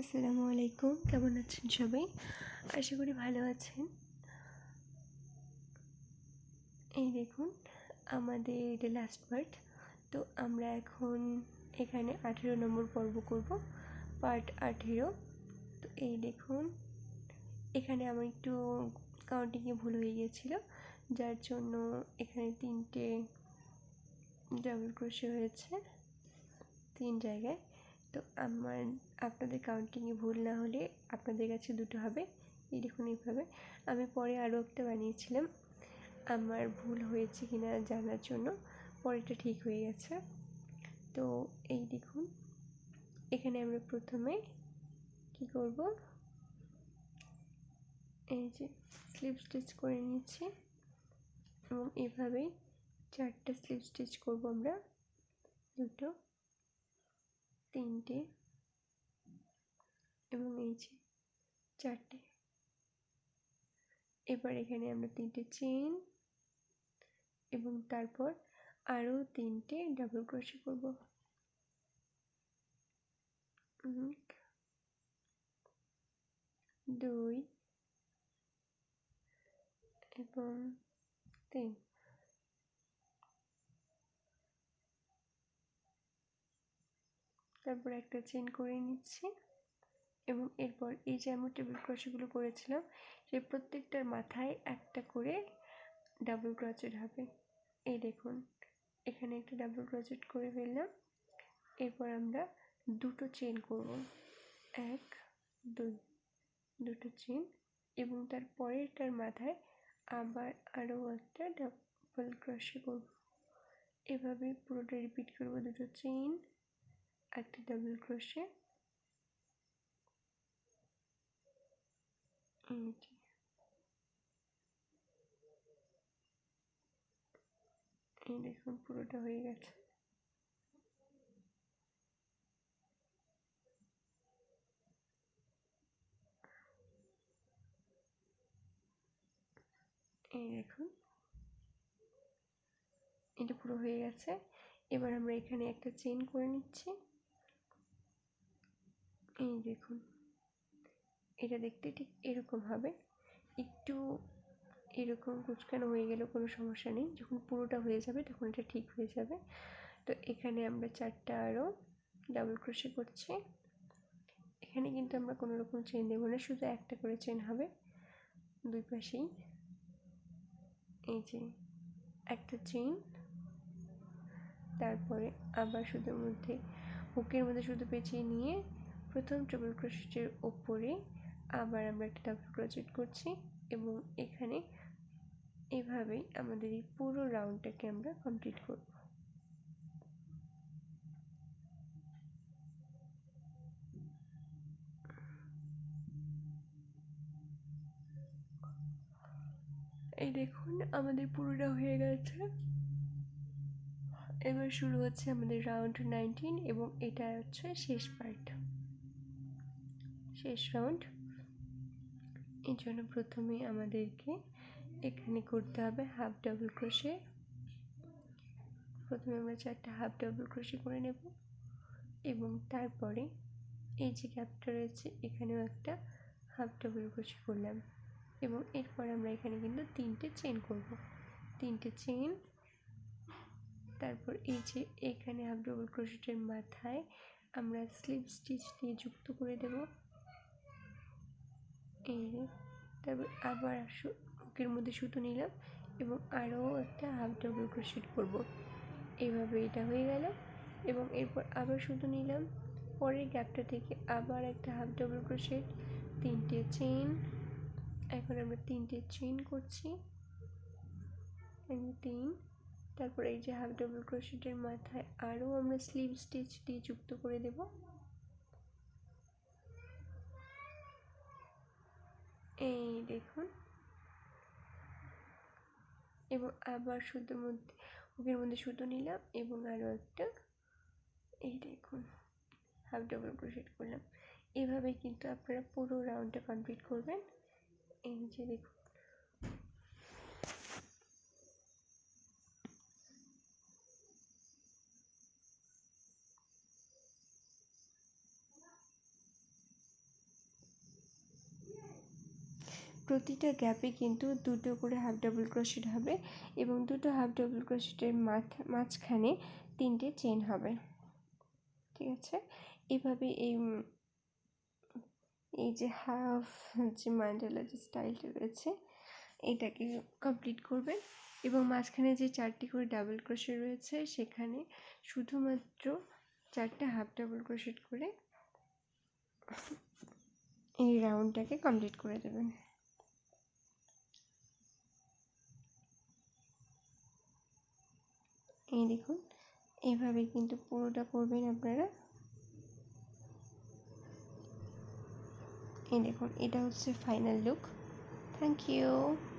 আসসালামু আলাইকুম, কেমন আছেন সবাই? আশা করি ভালো আছেন। এই দেখুন আমাদের এটা লাস্ট পার্ট। তো আমরা এখন এখানে 18 নম্বর পর্ব করব, পার্ট 18। তো এই দেখুন এখানে আমার একটু কাউন্টিংয়ে ভুল হয়ে গিয়েছিল, যার জন্য এখানে 3টে ডাবল ক্রোশে হয়েছে 3 জায়গায়। তো আপনাদের কাউন্টিংয়ে ভুল না হলে আপনাদের কাছে 2টো হবে। এই দেখুন এইভাবে। আমি পরে আরও একটা বানিয়েছিলাম, আমার ভুল হয়েছে কিনা জানার জন্য, পরেরটা ঠিক হয়ে গেছে। তো এই দেখুন এখানে আমরা প্রথমে কি করব, এই যে স্লিপ স্টিচ করে নিচ্ছি এবং এভাবেই 4টে স্লিপ স্টিচ করব আমরা, 2টো 3টে এবং এই যে 4টে। এবার এখানে আমরা 3টে চেইন এবং তারপর আরও 3টে ডাবল ক্রোশে করব। 1 2 এবং 3। তারপর একটা চেইন করে নিচ্ছি এবং এরপর এই যে আমরা টেবিল ক্রোশেগুলো করেছিলাম সেই প্রত্যেকটার মাথায় একটা করে ডাবল ক্রোচেট হবে। এই দেখুন এখানে একটা ডাবল ক্রোচেট করে ফেললাম। এরপর আমরা 2টো চেইন করব, 1 2, 2টো চেইন এবং তার পরেরটার মাথায় আবার আরও একটা ডাবল ক্রোশে করব। এভাবে পুরোটা রিপিট করব, 2টো চেইন, একটা ডাবল ক্রোশে। এই দেখুন পুরোটা হয়ে গেছে। এই দেখুন এটা পুরো হয়ে গেছে। এবার আমরা এখানে একটা চেইন করে নিচ্ছি। এই দেখুন এটা দেখতে ঠিক এরকম হবে, একটু এরকম কুচকানো হয়ে গেলেও কোনো সমস্যা নেই, যখন পুরোটা হয়ে যাবে তখন এটা ঠিক হয়ে যাবে। তো এখানে আমরা 4টা আরও ডাবল ক্রোশে করছি। এখানে কিন্তু আমরা কোনো রকম চেইন দেবো না, শুধু একটা করে চেইন হবে দুই পাশেই। এই যে একটা চেইন, তারপরে আবার শুধুর মধ্যে হুকের মধ্যে শুধু পেঁচিয়ে নিয়ে প্রথম ডাবল ক্রোশেটের ওপরে আবার আমরা একটা ডাবল ক্রোশেট করছি এবং এখানে এভাবেই আমাদের এই পুরো রাউন্ডটাকে আমরা কমপ্লিট করব। এই দেখুন আমাদের পুরোটা হয়ে গেছে। এবার শুরু হচ্ছে আমাদের রাউন্ড 19 এবং এটা হচ্ছে শেষ পার্ট, শেষ রাউন্ড। এই জন্য প্রথমে আমাদেরকে এখানে করতে হবে হাফ ডাবল ক্রোশে। প্রথমে আমরা 4টা হাফ ডাবল ক্রোশে করে নেব এবং তারপরে এই যে গ্যাপটা রয়েছে এখানেও একটা হাফ ডাবল ক্রোশে করলাম এবং এরপর আমরা এখানে কিন্তু 3টে চেইন করব, 3টে চেইন। তারপর এই যে এখানে হাফ ডাবল ক্রোশেটের মাথায় আমরা স্লিপ স্টিচ দিয়ে যুক্ত করে দেব। এই তারপর আবার হুকের মধ্যে সুতো নিলাম এবং আরও একটা হাফ ডাবল ক্রোশেট করব। এইভাবে এটা হয়ে গেল এবং এরপর আবার সুতো নিলাম, পরের গ্যাপটা থেকে আবার একটা হাফ ডাবল ক্রোশেট, 3টে চেইন। এখন আমরা 3টে চেইন করছি, 3। তারপর এই যে হাফ ডাবল ক্রোশেটের মাথায় আরও আমরা স্লিপ স্টিচ দিয়ে যুক্ত করে দেব। এই দেখুন এবং আবার সুতোর মধ্যে হুকের মধ্যে সুতো নিলাম এবং আরও একটা, এই দেখুন হাফ ডাবল ক্রোশেট করলাম। এভাবে কিন্তু আপনারা পুরো রাউন্ডটা কমপ্লিট করবেন। এই যে দেখুন প্রতিটা গ্যাপে কিন্তু দুটো করে হাফ ডাবল ক্রোশেট হবে এবং দুটো হাফ ডাবল ক্রোশেটের মাঝখানে 3টে চেন হবে। ঠিক আছে, এইভাবে এই যে হাফ যে মান্ডালা যে স্টাইলটা রয়েছে এটাকে কমপ্লিট করবেন এবং মাঝখানে যে 4টি করে ডাবল ক্রোশেট রয়েছে সেখানে শুধুমাত্র 4টে হাফ ডাবল ক্রোশেট করে এই রাউন্ডটাকে কমপ্লিট করে দেবেন। এই দেখুন, এইভাবে কিন্তু পুরোটা করবেন আপনারা। এই দেখুন, এটা হচ্ছে ফাইনাল লুক। Thank you.